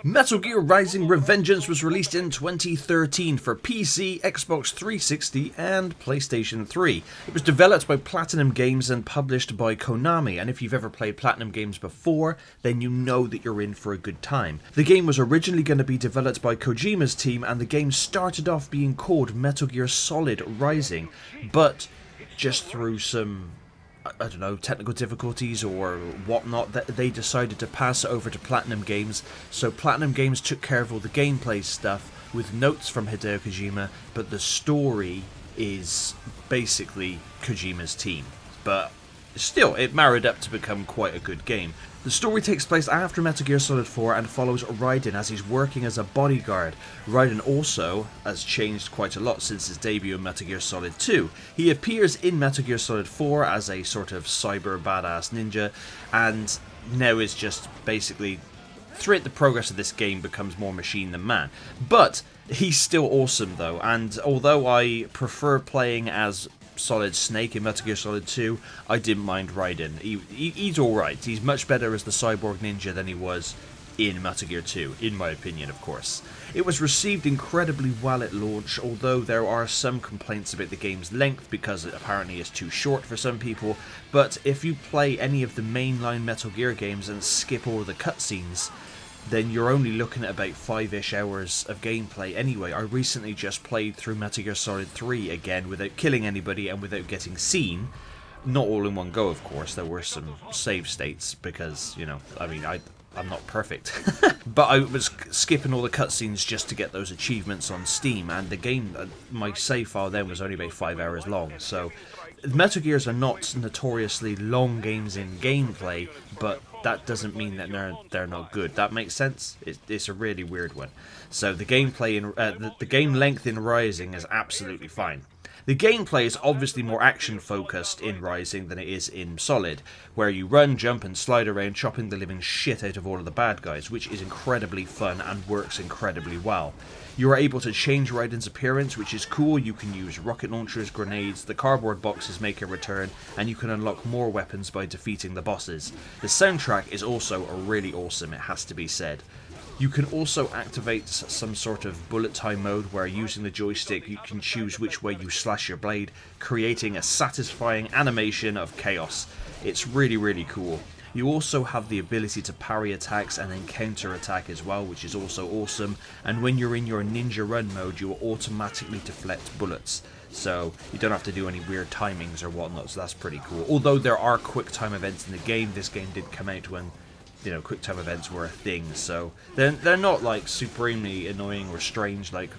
Metal Gear Rising: Revengeance was released in 2013 for PC, Xbox 360 and PlayStation 3. It was developed by Platinum Games and published by Konami, and if you've ever played Platinum Games before, then you know that you're in for a good time. The game was originally going to be developed by Kojima's team, and the game started off being called Metal Gear Solid Rising, but just through some, I don't know, technical difficulties or whatnot, that they decided to pass it over to Platinum Games. So Platinum Games took care of all the gameplay stuff with notes from Hideo Kojima, but the story is basically Kojima's team. But still, it married up to become quite a good game. The story takes place after Metal Gear Solid 4 and follows Raiden as he's working as a bodyguard. Raiden also has changed quite a lot since his debut in Metal Gear Solid 2. He appears in Metal Gear Solid 4 as a sort of cyber badass ninja, and now is just basically, throughout the progress of this game, becomes more machine than man. But he's still awesome though, and although I prefer playing as Solid Snake in Metal Gear Solid 2, I didn't mind Raiden. He's alright. He's much better as the cyborg ninja than he was in Metal Gear 2, in my opinion, of course. It was received incredibly well at launch, although there are some complaints about the game's length because it apparently is too short for some people, but if you play any of the mainline Metal Gear games and skip all the cutscenes, then you're only looking at about 5-ish hours of gameplay anyway. I recently just played through Metal Gear Solid 3 again without killing anybody and without getting seen. Not all in one go, of course. There were some save states because, you know, I mean, I'm not perfect. But I was skipping all the cutscenes just to get those achievements on Steam, and the game, my save file then was only about 5 hours long. So Metal Gears are not notoriously long games in gameplay, but that doesn't mean that they're not good. That makes sense? It's a really weird one. So the gameplay in the game length in Rising is absolutely fine. The gameplay is obviously more action focused in Rising than it is in Solid, where you run, jump and slide around chopping the living shit out of all of the bad guys, which is incredibly fun and works incredibly well. You are able to change Raiden's appearance, which is cool. You can use rocket launchers, grenades, the cardboard boxes make a return, and you can unlock more weapons by defeating the bosses. The soundtrack is also really awesome, it has to be said. You can also activate some sort of bullet time mode where using the joystick you can choose which way you slash your blade, creating a satisfying animation of chaos. It's really, really cool. You also have the ability to parry attacks and then counter attack as well, which is also awesome, and when you're in your ninja run mode you will automatically deflect bullets, so you don't have to do any weird timings or whatnot, so that's pretty cool. Although there are quick time events in the game, this game did come out when, you know, quick time events were a thing, so they're not like supremely annoying or strange like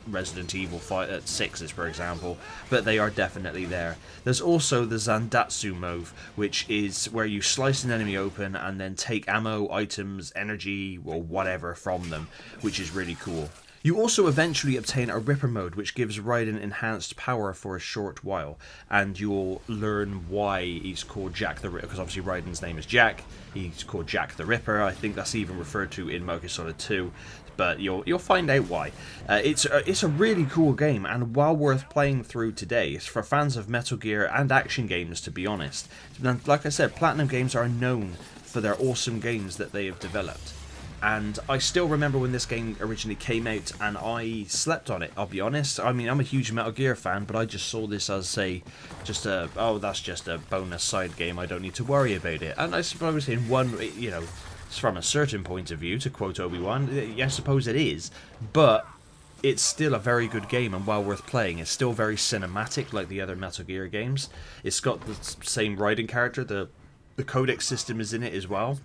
Resident Evil 6 is, for example, but they are definitely there. There's also the Zandatsu move, which is where you slice an enemy open and then take ammo, items, energy, or whatever from them, which is really cool. You also eventually obtain a Ripper mode, which gives Raiden enhanced power for a short while, and you'll learn why he's called Jack the Ripper, because obviously Raiden's name is Jack. He's called Jack the Ripper. I think that's even referred to in Metal Gear Solid 2, but you'll find out why. It's a really cool game and well worth playing through today. It's for fans of Metal Gear and action games, to be honest. And like I said, Platinum Games are known for their awesome games that they have developed. And I still remember when this game originally came out, and I slept on it, I'll be honest. I mean, I'm a huge Metal Gear fan, but I just saw this as oh, that's just a bonus side game, I don't need to worry about it. And I suppose in one, you know, from a certain point of view, to quote Obi-Wan, I suppose it is, but it's still a very good game and well worth playing. It's still very cinematic like the other Metal Gear games. It's got the same Raiden character, the codex system is in it as well.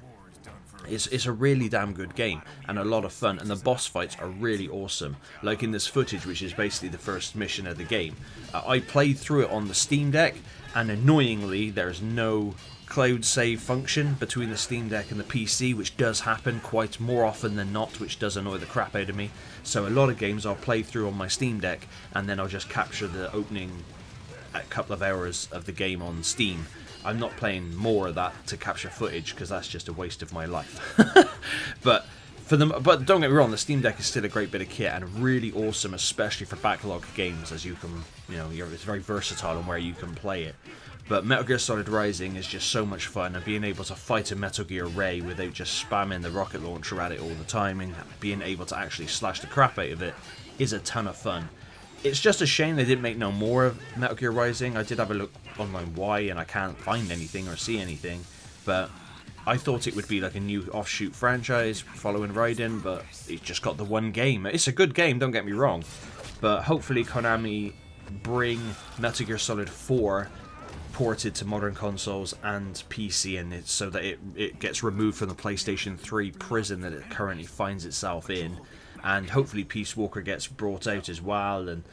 It's a really damn good game and a lot of fun, and the boss fights are really awesome, like in this footage, which is basically the first mission of the game. I played through it on the Steam Deck, and annoyingly there's no cloud save function between the Steam Deck and the PC, which does happen quite more often than not, which does annoy the crap out of me. So a lot of games I'll play through on my Steam Deck and then I'll just capture the opening couple of hours of the game on Steam. I'm not playing more of that to capture footage because that's just a waste of my life. But don't get me wrong, the Steam Deck is still a great bit of kit and really awesome, especially for backlog games, as you can, you know, it's very versatile on where you can play it. But Metal Gear Solid Rising is just so much fun, and being able to fight a Metal Gear Ray without just spamming the rocket launcher at it all the time and being able to actually slash the crap out of it is a ton of fun. It's just a shame they didn't make no more of Metal Gear Rising. I did have a look online why, and I can't find anything or see anything, but I thought it would be like a new offshoot franchise following Raiden, but it just got the one game. It's a good game, don't get me wrong, but hopefully Konami bring Metal Gear Solid 4 ported to modern consoles and PC in it, so that it gets removed from the PlayStation 3 prison that it currently finds itself in, and hopefully Peace Walker gets brought out as well. And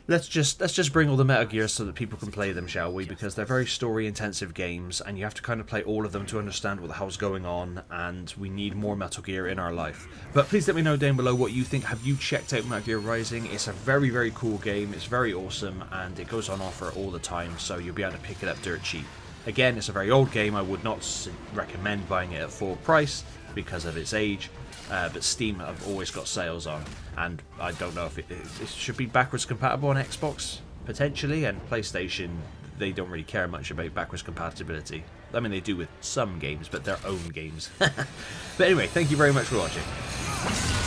let's just bring all the Metal Gears so that people can play them, shall we? Because they're very story-intensive games, and you have to kind of play all of them to understand what the hell's going on, and we need more Metal Gear in our life. But please let me know down below what you think. Have you checked out Metal Gear Rising? It's a very, very cool game. It's very awesome, and it goes on offer all the time, so you'll be able to pick it up dirt cheap. Again, it's a very old game. I would not recommend buying it at full price because of its age. But Steam have always got sales on, and I don't know if it should be backwards compatible on Xbox, potentially, and PlayStation, they don't really care much about backwards compatibility. I mean, they do with some games, but their own games. But anyway, thank you very much for watching.